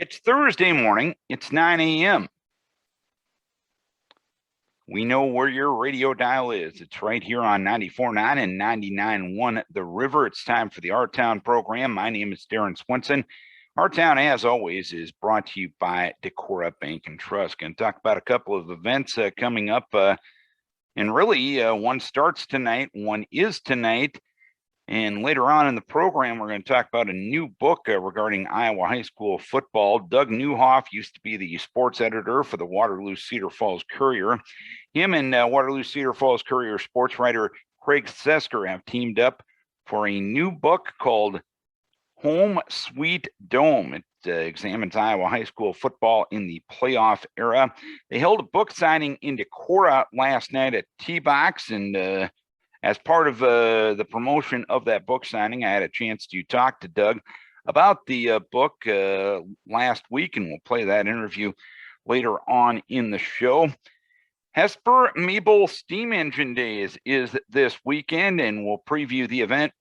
It's Thursday morning. It's 9 a.m. We know where your radio dial is. It's right here on 94.9 and 99.1 The River. It's time for the Our Town program. My name is Darren Swenson. Our Town, as always, is brought to you by Decorah Bank and Trust. Going to talk about a couple of events coming up. And really, one starts tonight, one is tonight. And later on in the program, we're going to talk about a new book regarding Iowa high school football. Doug Newhoff used to be the sports editor for the Waterloo Cedar Falls Courier. Him and Waterloo Cedar Falls Courier sports writer Craig Sesker have teamed up for a new book called Home Sweet Dome. It examines Iowa high school football in the playoff era. They held a book signing in Decorah last night at T-Box, and as part of the promotion of that book signing, I had a chance to talk to Doug about the book last week, and we'll play that interview later on in the show. Hesper-Mabel Steam Engine Days is this weekend, and we'll preview the event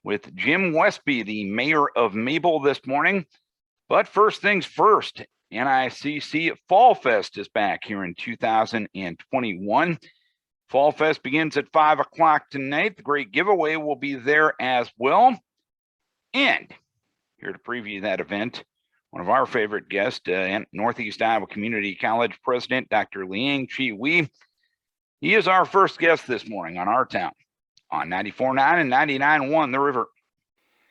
with Jim Westby, the mayor of Mabel, this morning. But first things first, NICC Fall Fest is back here in 2021. Fall Fest begins at 5 o'clock tonight. The great giveaway will be there as well. And here to preview that event, one of our favorite guests, Northeast Iowa Community College President, Dr. Liang, Chee. He is our first guest this morning on Our Town on 94.9 and 99.1 The River.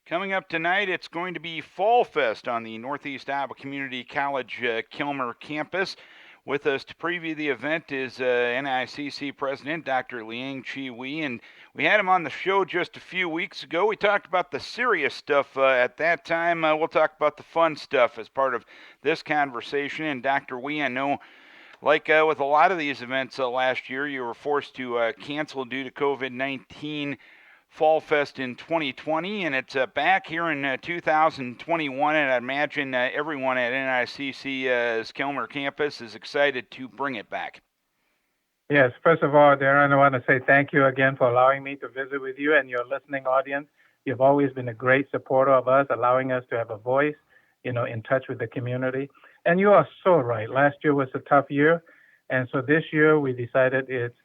Coming up tonight, it's going to be Fall Fest on the Northeast Iowa Community College Kilmer campus. With us to preview the event is NICC President Dr. Liang, Chee, and we had him on the show just a few weeks ago. We talked about the serious stuff at that time. We'll talk about the fun stuff as part of this conversation. And Dr. Wee, I know, like with a lot of these events last year, you were forced to cancel due to COVID-19 Fall Fest in 2020, and it's back here in 2021, and I imagine everyone at NICC's Kilmer campus is excited to bring it back. Yes, first of all, Darren, I want to say thank you again for allowing me to visit with you and your listening audience. You've always been a great supporter of us, allowing us to have a voice, in touch with the community. And you are so right. Last year was a tough year, and so this year we decided it's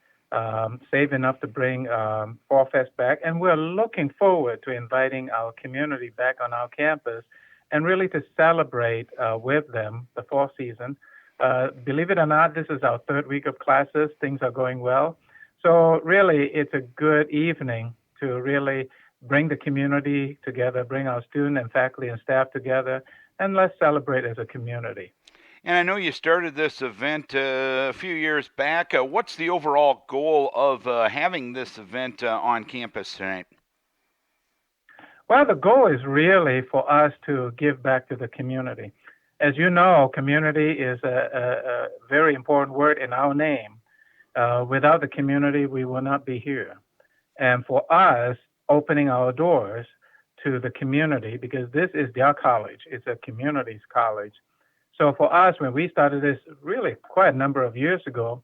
safe enough to bring Fall Fest back, and we're looking forward to inviting our community back on our campus and really to celebrate with them the fall season. Believe it or not, this is our third week of classes. Things are going well. So really, it's a good evening to really bring the community together, bring our student and faculty and staff together, and let's celebrate as a community. And I know you started this event a few years back. What's the overall goal of having this event on campus tonight? Well, the goal is really for us to give back to the community. As you know, community is a very important word in our name. Without the community, we will not be here. And for us, opening our doors to the community, because this is their college, it's a community's college. So for us, when we started this really quite a number of years ago,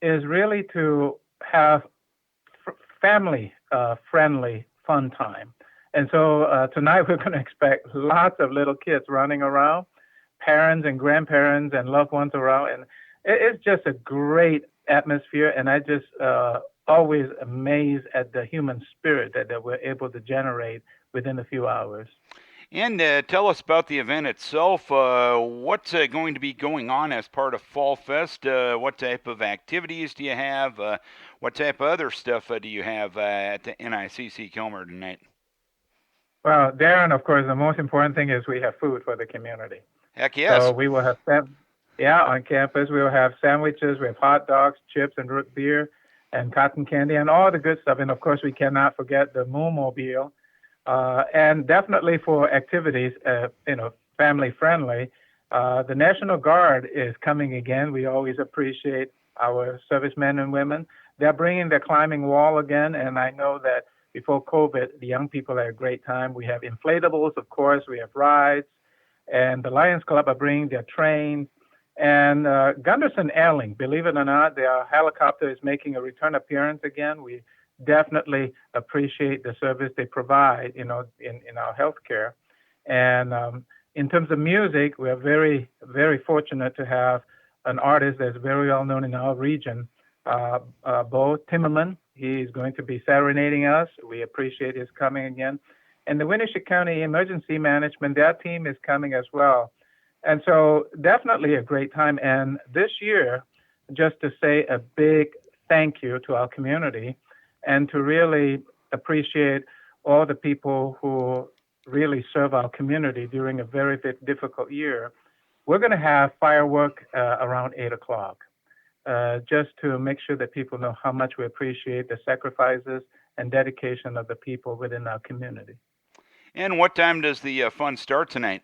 is really to have family-friendly fun time. And so tonight we're going to expect lots of little kids running around, parents and grandparents and loved ones around. And it's just a great atmosphere. And I just always amazed at the human spirit that we're able to generate within a few hours. And tell us about the event itself. What's going to be going on as part of Fall Fest? What type of activities do you have? What type of other stuff do you have at the NICC Kilmer tonight? Well, Darren, of course, the most important thing is we have food for the community. Heck yes. So we will have, on campus, we will have sandwiches, we have hot dogs, chips, and root beer, and cotton candy, and all the good stuff. And of course, we cannot forget the Moo-mobile. And definitely for activities, family friendly, the National Guard is coming again. We always appreciate our servicemen and women. They're bringing the climbing wall again, and I know that before COVID, the young people had a great time. We have inflatables, of course. We have rides, and the Lions Club are bringing their trains. And Gunderson Airlink, believe it or not, their helicopter is making a return appearance again. We definitely appreciate the service they provide, in our healthcare. And in terms of music, we are very, very fortunate to have an artist that's very well known in our region, Bo Timmerman. He's going to be serenading us. We appreciate his coming again. And the Winnebago County Emergency Management, their team is coming as well. And so definitely a great time. And this year, just to say a big thank you to our community and to really appreciate all the people who really serve our community during a very difficult year, we're going to have fireworks around 8 o'clock, just to make sure that people know how much we appreciate the sacrifices and dedication of the people within our community. And what time does the fun start tonight?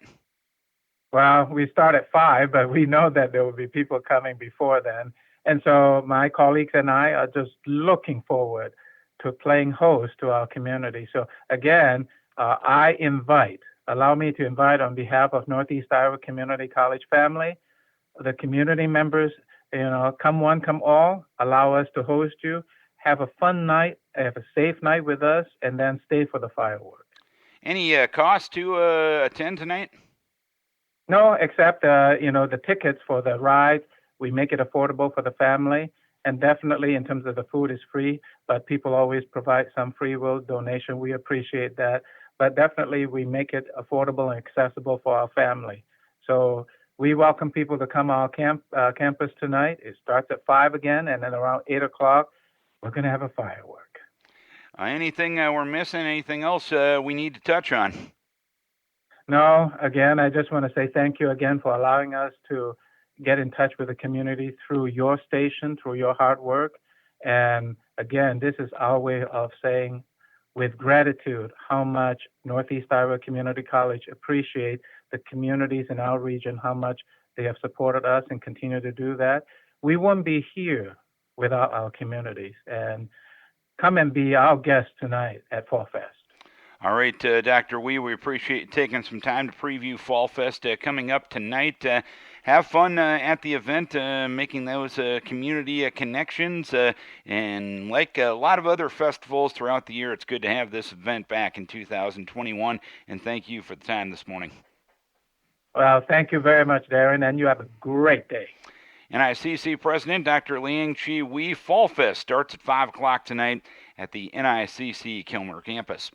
Well, we start at 5, but we know that there will be people coming before then. And so my colleagues and I are just looking forward to playing host to our community. So again, allow me to invite on behalf of Northeast Iowa Community College family, the community members, come one, come all, allow us to host you, have a fun night, have a safe night with us, and then stay for the fireworks. Any cost to attend tonight? No, except, the tickets for the ride, we make it affordable for the family. And definitely in terms of the food is free, but people always provide some free will donation. We appreciate that. But definitely we make it affordable and accessible for our family. So we welcome people to come our campus tonight. It starts at 5 again, and then around 8 o'clock, we're going to have a firework. Anything we're missing? Anything else we need to touch on? No, again, I just want to say thank you again for allowing us to get in touch with the community through your station, through your hard work. And again, this is our way of saying with gratitude how much Northeast Iowa Community College appreciate the communities in our region, how much they have supported us and continue to do that. We wouldn't be here without our communities. And come and be our guest tonight at Fall Fest. All right, Dr. Wee, we appreciate you taking some time to preview Fall Fest coming up tonight. Have fun at the event, making those community connections. And like a lot of other festivals throughout the year, it's good to have this event back in 2021. And thank you for the time this morning. Well, thank you very much, Darren, and you have a great day. NICC President Dr. Liang Chee Fall Fest starts at 5 o'clock tonight at the NICC Kilmer campus.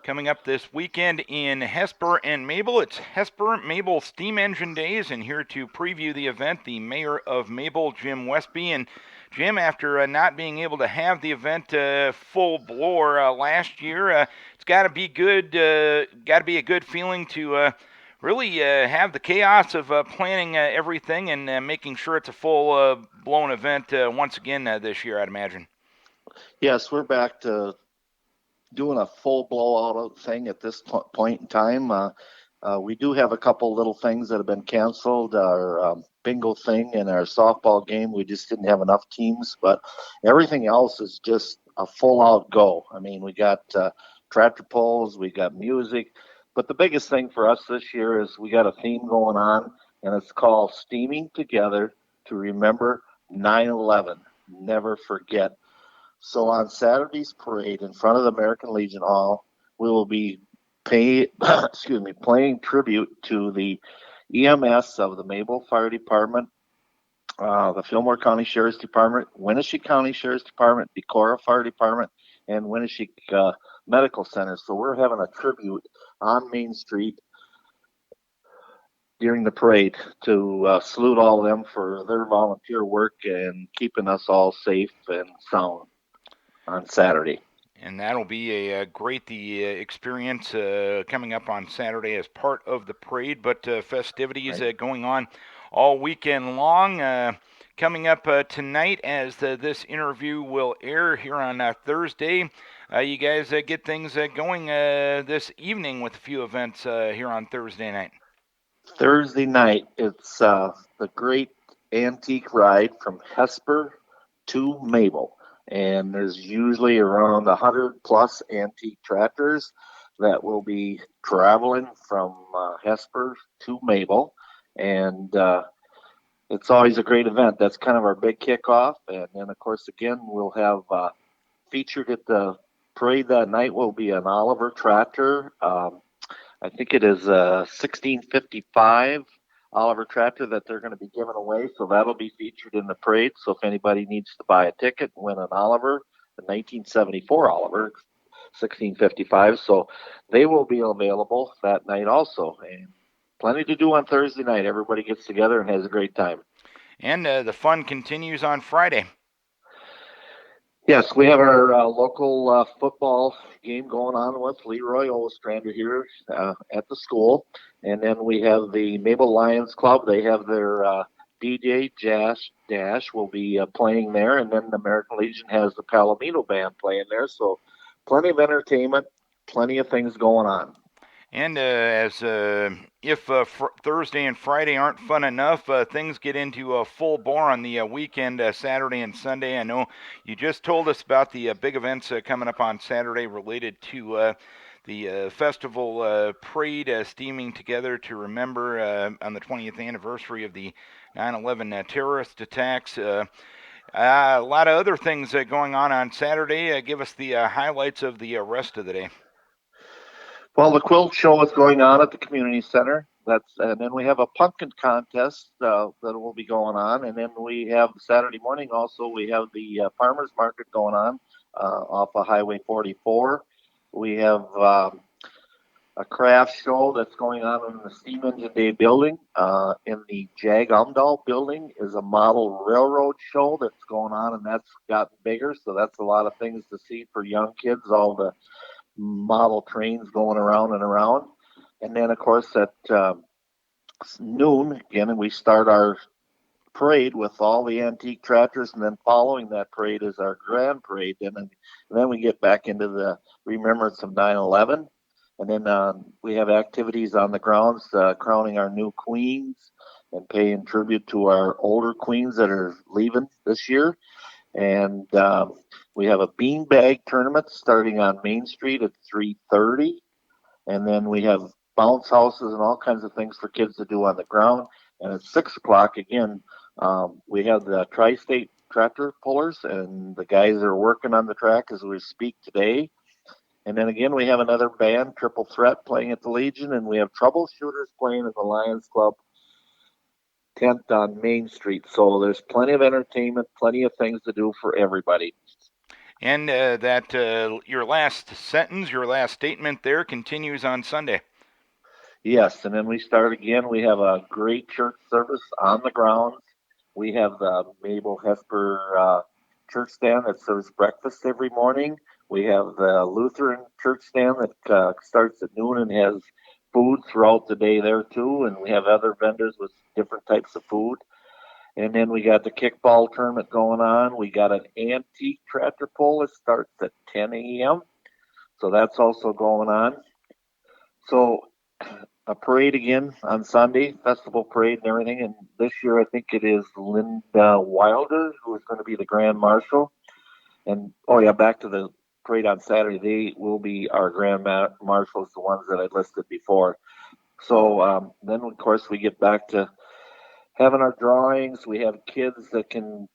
Coming up this weekend in Hesper-Mabel, it's Hesper-Mabel Steam Engine Days, and here to preview the event, the mayor of Mabel, Jim Westby. And Jim, after not being able to have the event full bore last year, it's got to be good. Got to be a good feeling to really have the chaos of planning everything and making sure it's a full blown event once again this year, I'd imagine. Yes, we're back to doing a full blowout thing at this point in time. We do have a couple little things that have been canceled. Our bingo thing and our softball game, we just didn't have enough teams, but everything else is just a full out go. I mean, we got tractor pulls, we got music, but the biggest thing for us this year is we got a theme going on, and it's called Steaming Together to Remember 9/11. Never forget. So on Saturday's parade in front of the American Legion Hall, we will be playing tribute to the EMS of the Mabel Fire Department, the Fillmore County Sheriff's Department, Winnebago County Sheriff's Department, Decorah Fire Department, and Winnebago Medical Center. So we're having a tribute on Main Street during the parade to salute all of them for their volunteer work and keeping us all safe and sound on Saturday. And that'll be a great experience coming up on Saturday as part of the parade, but festivities going on all weekend long. Coming up tonight as this interview will air here on Thursday. You guys get things going this evening with a few events here on Thursday night. Thursday night, it's the Great Antique Ride from Hesper to Mabel. And there's usually around 100 plus antique tractors that will be traveling from Hesper to Mabel. And it's always a great event. That's kind of our big kickoff. And then, of course, again, we'll have featured at the parade that night will be an Oliver tractor, I think it is a 1655 Oliver tractor that they're going to be giving away. So that'll be featured in the parade. So if anybody needs to buy a ticket and win an Oliver, the 1974 Oliver, 1655. So they will be available that night also. And plenty to do on Thursday night. Everybody gets together and has a great time. And the fun continues on Friday. Yes, we have our local football game going on with Leroy Ostrander here at the school. And then we have the Mabel Lions Club. They have their DJ Dash will be playing there. And then the American Legion has the Palomino Band playing there. So plenty of entertainment, plenty of things going on. And if Thursday and Friday aren't fun enough, things get into full bore on the weekend, Saturday and Sunday. I know you just told us about the big events coming up on Saturday related to the festival parade steaming together to remember on the 20th anniversary of the 9/11 terrorist attacks. A lot of other things going on Saturday. Give us the highlights of the rest of the day. Well, the quilt show is going on at the community center. And then we have a pumpkin contest that will be going on, and then we have Saturday morning also. We have the farmers market going on off of Highway 44. We have a craft show that's going on in the Steam Engine Day building. In the Jag Umdahl building is a model railroad show that's going on, and that's gotten bigger. So that's a lot of things to see for young kids. All the model trains going around and around. And then, of course, at noon, again, we start our parade with all the antique tractors, and then following that parade is our grand parade. And then we get back into the remembrance of 9/11. And then we have activities on the grounds, crowning our new queens and paying tribute to our older queens that are leaving this year. And we have a beanbag tournament starting on Main Street at 3:30, and then we have bounce houses and all kinds of things for kids to do on the ground. And at 6 o'clock again, we have the Tri-State tractor pullers, and the guys are working on the track as we speak today. And then again, we have another band, Triple Threat, playing at the Legion, and we have troubleshooters playing at the Lions Club tent on Main Street. So there's plenty of entertainment, plenty of things to do for everybody. And your last sentence, your last statement there continues on Sunday. Yes, and then we start again. We have a great church service on the grounds. We have the Mabel Hesper church stand that serves breakfast every morning. We have the Lutheran church stand that starts at noon and has food throughout the day there too, and we have other vendors with different types of food. And then we got the kickball tournament going on. We got an antique tractor pull that starts at 10 a.m. So that's also going on. So a parade again on Sunday, festival parade and everything. And this year I think it is Linda Wilder who is going to be the Grand Marshal. And back to the parade on Saturday. They will be our Grand Marshals, the ones that I listed before. So then, of course, we get back to having our drawings. We have kids that can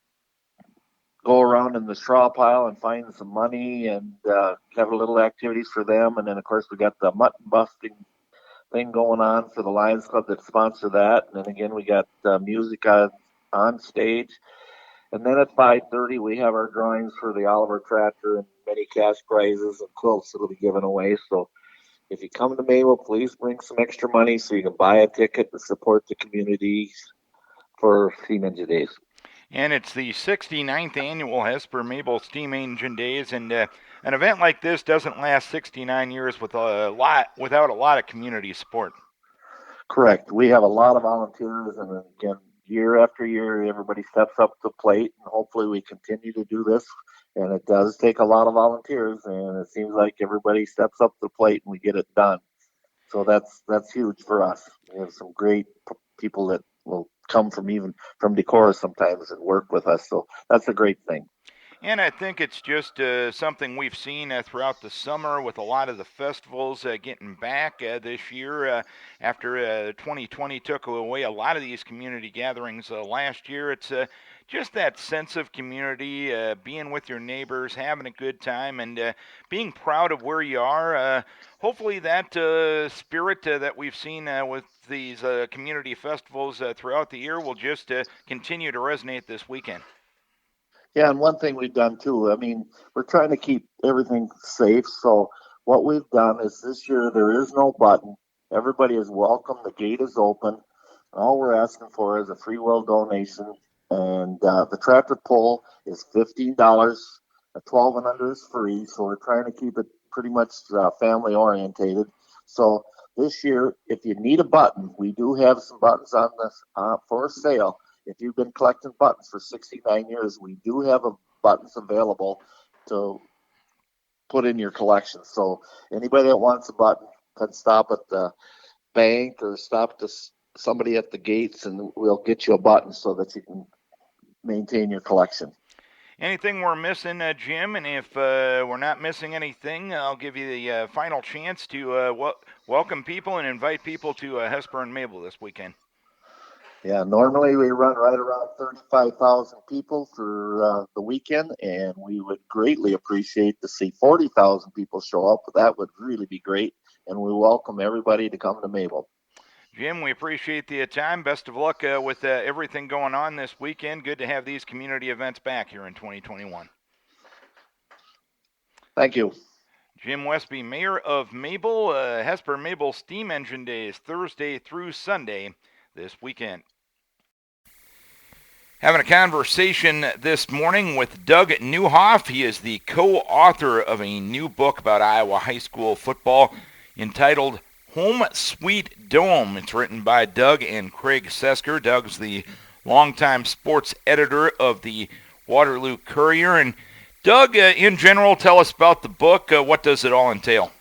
go around in the straw pile and find some money and have a little activities for them. And then, of course, we got the mutton busting thing going on for the Lions Club that sponsor that. And then again, we got music on stage. And then at 5:30, we have our drawings for the Oliver tractor and many cash prizes and quilts that will be given away. So if you come to Mabel, please bring some extra money so you can buy a ticket to support the community for Steam Engine Days. And it's the 69th annual Hesper-Mabel Steam Engine Days, and an event like this doesn't last 69 years without a lot of community support. Correct. We have a lot of volunteers, and again, year after year, everybody steps up to the plate, and hopefully we continue to do this. And it does take a lot of volunteers, and it seems like everybody steps up to the plate and we get it done. So that's huge for us. We have some great people that will come from Decorah sometimes and work with us. So that's a great thing. And I think it's just something we've seen throughout the summer with a lot of the festivals getting back this year after 2020 took away a lot of these community gatherings last year. It's just that sense of community, being with your neighbors, having a good time, and being proud of where you are. Hopefully that spirit that we've seen with these community festivals throughout the year will just continue to resonate this weekend. Yeah, and one thing we've done too, I mean, we're trying to keep everything safe. So what we've done is this year there is no button. Everybody is welcome. The gate is open. All we're asking for is a free will donation. And the tractor pull is $15. A 12 and under is free. So we're trying to keep it pretty much family orientated. So this year, if you need a button, we do have some buttons on this for sale. If you've been collecting buttons for 69 years, we do have buttons available to put in your collection. So anybody that wants a button can stop at the bank or stop at somebody at the gates, and we'll get you a button so that you can maintain your collection. Anything we're missing, Jim? And if we're not missing anything, I'll give you the final chance to welcome people and invite people to Hesper-Mabel this weekend. Yeah, normally we run right around 35,000 people for the weekend, and we would greatly appreciate to see 40,000 people show up. That would really be great, and we welcome everybody to come to Mabel. Jim, we appreciate the time. Best of luck with everything going on this weekend. Good to have these community events back here in 2021. Thank you. Jim Westby, Mayor of Mabel. Hesper-Mabel Steam Engine Day is Thursday through Sunday this weekend. Having a conversation this morning with Doug Newhoff. He is the co-author of a new book about Iowa high school football entitled Home Sweet Dome. It's written by Doug and Craig Sesker. Doug's the longtime sports editor of the Waterloo Courier. And Doug, in general, tell us about the book. What does it all entail?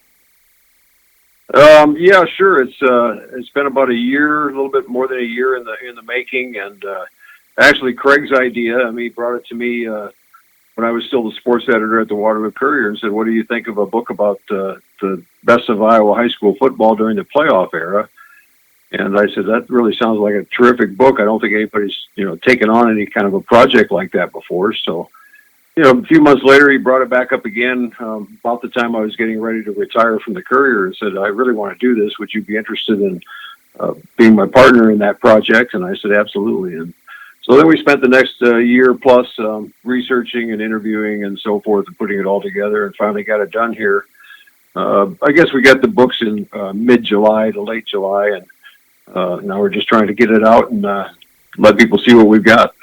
Yeah, sure. It's been about a year, a little bit more than a year in the making, and actually Craig's idea. I mean, he brought it to me when I was still the sports editor at the Waterloo Courier, and said, "What do you think of a book about the best of Iowa high school football during the playoff era?" And I said, "That really sounds like a terrific book. I don't think anybody's taken on any kind of a project like that before." So, a few months later, he brought it back up again about the time I was getting ready to retire from the Courier, and said, "I really want to do this. Would you be interested in being my partner in that project?" And I said, "Absolutely." And so then we spent the next year plus researching and interviewing and so forth and putting it all together, and finally got it done here. I guess we got the books in mid-July to late July, and now we're just trying to get it out and let people see what we've got.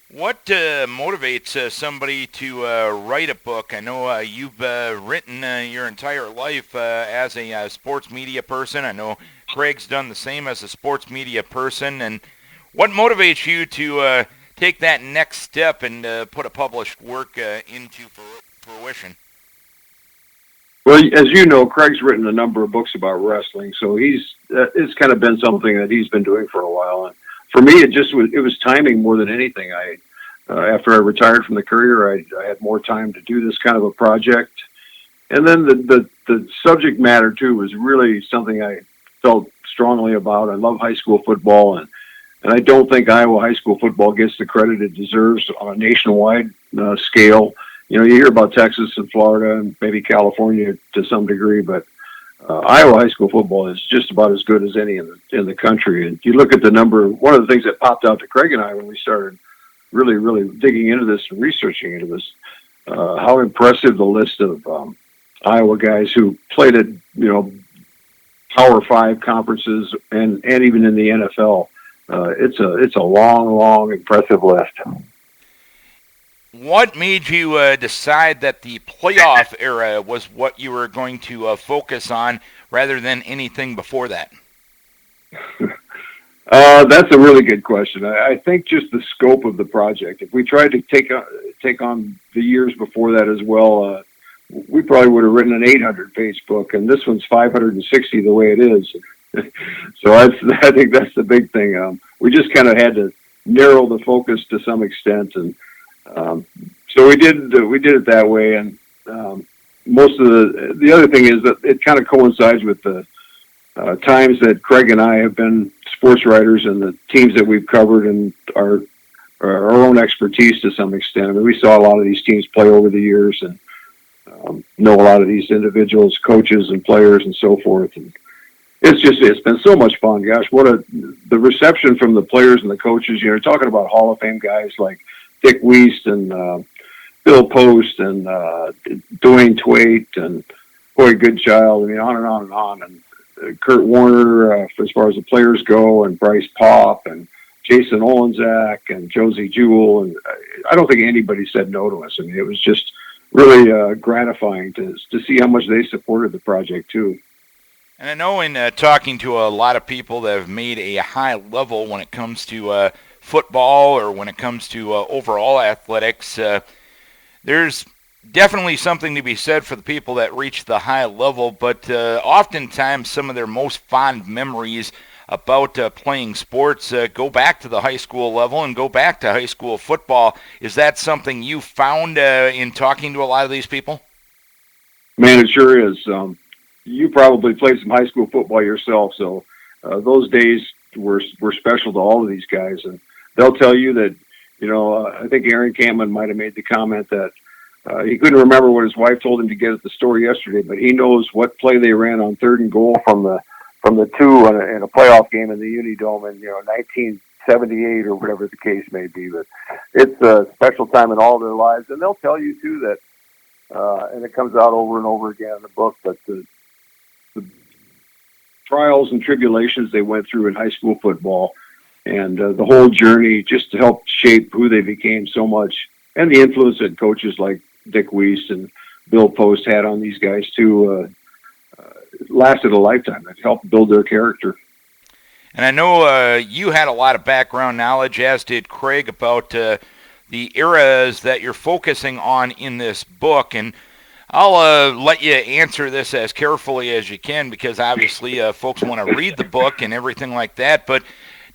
What motivates somebody to write a book? I know you've written your entire life as a sports media person. I know Craig's done the same as a sports media person. And what motivates you to take that next step and put a published work into fruition? Well, as you know, Craig's written a number of books about wrestling, so it's kind of been something that he's been doing for a while. And for me, it was timing more than anything. After I retired from the Courier, I had more time to do this kind of a project, and then the subject matter too was really something I felt strongly about. I love high school football, and I don't think Iowa high school football gets the credit it deserves on a nationwide scale. You hear about Texas and Florida and maybe California to some degree, but Iowa high school football is just about as good as any in the country. And you look at the number. One of the things that popped out to Craig and I when we started really digging into this and researching into this, how impressive the list of Iowa guys who played at Power 5 conferences and even in the NFL. It's a long, impressive list. What made you decide that the playoff era was what you were going to focus on rather than anything before that? That's a really good question. I think just the scope of the project. If we tried to take on the years before that as well, we probably would have written an 800-page book, and this one's 560 the way it is. So I think that's the big thing. We just kind of had to narrow the focus to some extent, and So we did it that way, and most of the other thing is that it kind of coincides with the times that Craig and I have been sports writers and the teams that we've covered and our own expertise to some extent. I mean, we saw a lot of these teams play over the years and know a lot of these individuals, coaches and players and so forth. And it's been so much fun. Gosh, the reception from the players and the coaches, you know, talking about Hall of Fame guys like Dick Wiest and Bill Post and Dwayne Twait and Boy Goodchild, I mean, on and on and on. And Kurt Warner, as far as the players go, and Bryce Popp and Jason Olenczak and Josie Jewell. And I don't think anybody said no to us. I mean, it was just really gratifying to see how much they supported the project too. And I know in talking to a lot of people that have made a high level when it comes to football or when it comes to overall athletics, there's definitely something to be said for the people that reach the high level, but oftentimes some of their most fond memories about playing sports go back to the high school level and go back to high school football. Is that something you found in talking to a lot of these people? Man, it sure is. You probably played some high school football yourself, so those days were special to all of these guys, and they'll tell you that, you know, I think Aaron Cameron might have made the comment that he couldn't remember what his wife told him to get at the store yesterday, but he knows what play they ran on 3rd and goal from the 2 in a playoff game in the Unidome in, you know, 1978 or whatever the case may be. But it's a special time in all their lives, and they'll tell you too that, and it comes out over and over again in the book, but the trials and tribulations they went through in high school football and the whole journey just to help shape who they became so much, and the influence that coaches like Dick Wiest and Bill Post had on these guys too, lasted a lifetime. It helped build their character. And I know you had a lot of background knowledge, as did Craig, about the eras that you're focusing on in this book. And I'll let you answer this as carefully as you can, because obviously folks want to read the book and everything like that. But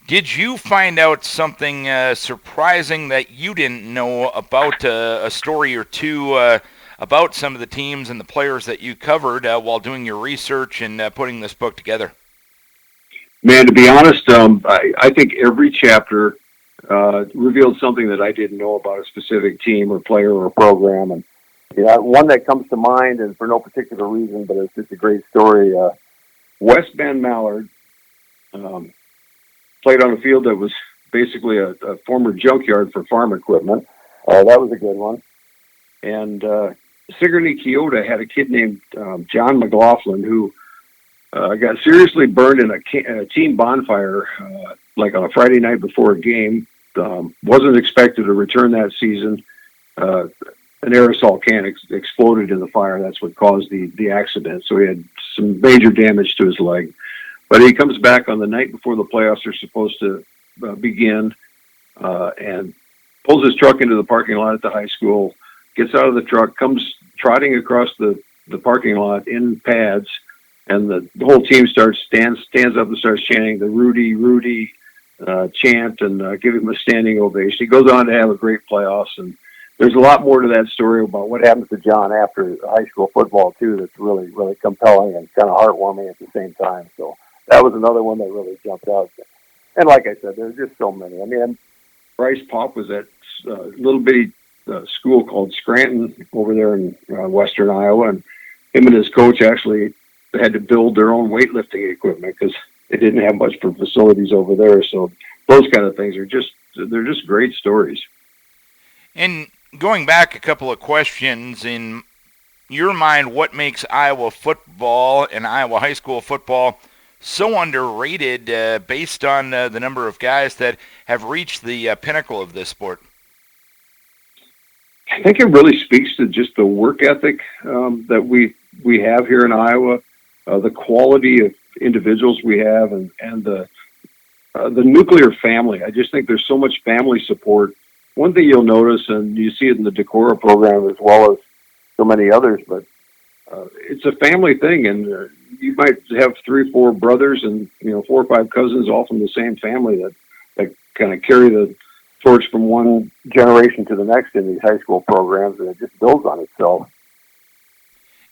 did you find out something surprising that you didn't know about a story or two about some of the teams and the players that you covered while doing your research and putting this book together? Man, to be honest, I think every chapter revealed something that I didn't know about a specific team or player or program. And one that comes to mind, and for no particular reason, but it's just a great story. West Bend Mallard played on a field that was basically a former junkyard for farm equipment. That was a good one. And Sigourney Keota had a kid named John McLaughlin who got seriously burned in a team bonfire, like on a Friday night before a game. Wasn't expected to return that season. An aerosol can exploded in the fire. That's what caused the accident. So he had some major damage to his leg. But he comes back on the night before the playoffs are supposed to begin and pulls his truck into the parking lot at the high school, gets out of the truck, comes trotting across the parking lot in pads, and the whole team stands up and starts chanting the Rudy chant and give him a standing ovation. He goes on to have a great playoffs, and there's a lot more to that story about what happens to John after high school football too that's really, really compelling and kind of heartwarming at the same time. So that was another one that really jumped out. And like I said, there's just so many. I mean, Bryce Popp was at a little bitty school called Scranton over there in western Iowa, and him and his coach actually had to build their own weightlifting equipment because they didn't have much for facilities over there. So those kind of things they're just great stories. And going back a couple of questions, in your mind, what makes Iowa football and Iowa high school football so underrated based on the number of guys that have reached the pinnacle of this sport? I think it really speaks to just the work ethic that we have here in Iowa, the quality of individuals we have, and the nuclear family. I just think there's so much family support. One thing you'll notice, and you see it in the Decorah program as well as so many others, but it's a family thing, and you might have 3 or 4 brothers and 4 or 5 cousins all from the same family that kind of carry the torch from one generation to the next in these high school programs, and it just builds on itself.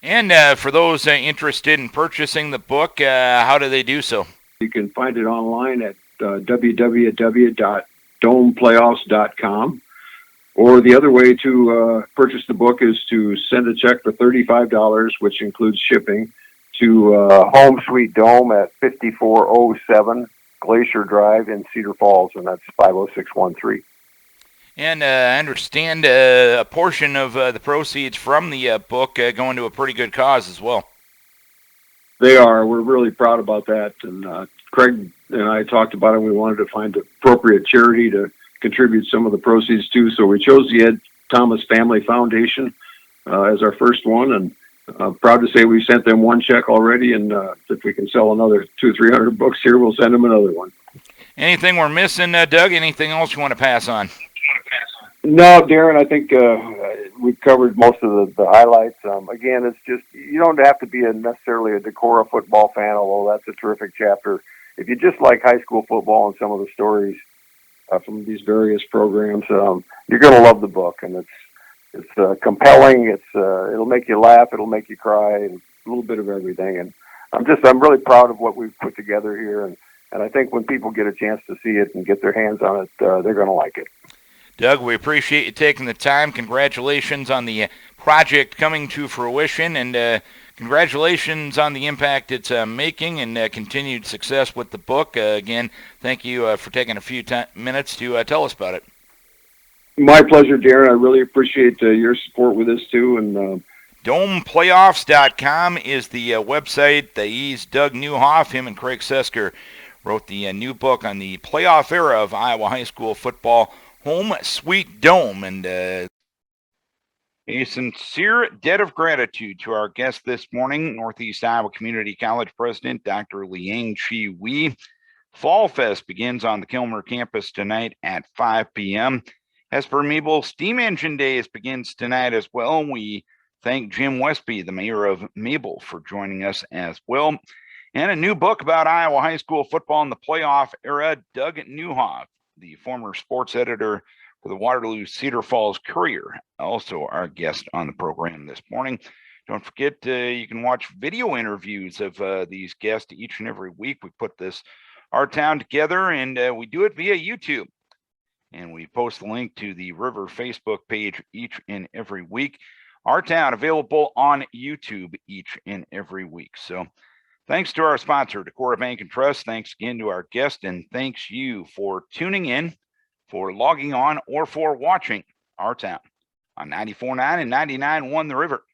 And for those interested in purchasing the book, how do they do so? You can find it online at www.domeplayoffs.com. Or the other way to purchase the book is to send a check for $35, which includes shipping, to Home Sweet Dome at 5407 Glacier Drive in Cedar Falls, and that's 50613. And I understand a portion of the proceeds from the book going to a pretty good cause as well. They are. We're really proud about that. And Craig and I talked about it. We wanted to find the appropriate charity to contribute some of the proceeds to. So we chose the Ed Thomas Family Foundation as our first one. And proud to say we sent them one check already. And if we can sell another 200-300 books here, we'll send them another one. Anything we're missing, Doug? Anything else you want to pass on? No, Darren, I think we've covered most of the highlights. Again, it's just, you don't have to be necessarily a Decorah football fan, although that's a terrific chapter. If you just like high school football and some of the stories from these various programs, you're going to love the book. And it's compelling. It'll make you laugh. It'll make you cry, and a little bit of everything. And I'm really proud of what we've put together here. And I think when people get a chance to see it and get their hands on it, they're going to like it. Doug, we appreciate you taking the time. Congratulations on the project coming to fruition, and congratulations on the impact it's making, and continued success with the book. Again, thank you for taking a few minutes to tell us about it. My pleasure, Darren. I really appreciate your support with this, too. And DomePlayoffs.com is the website. He's Doug Newhoff. Him and Craig Sesker wrote the new book on the playoff era of Iowa high school football, Home Sweet Dome. And a sincere debt of gratitude to our guest this morning, Northeast Iowa Community College President Dr. Liang Chee. Fall Fest begins on the Kilmer campus tonight at 5 p.m. Hesper-Mabel Steam Engine Days begins tonight as well. We thank Jim Westby, the mayor of Mabel, for joining us as well. And a new book about Iowa high school football in the playoff era, Doug Newhoff, the former sports editor for the Waterloo Cedar Falls Courier, also our guest on the program this morning. Don't forget, you can watch video interviews of these guests each and every week. We put our town together, and we do it via YouTube. And we post the link to the River Facebook page each and every week. Our town available on YouTube each and every week. So thanks to our sponsor, Decorah Bank and Trust. Thanks again to our guest, and thanks you for tuning in, for logging on, or for watching our town on 94.9 and 99.1 The River.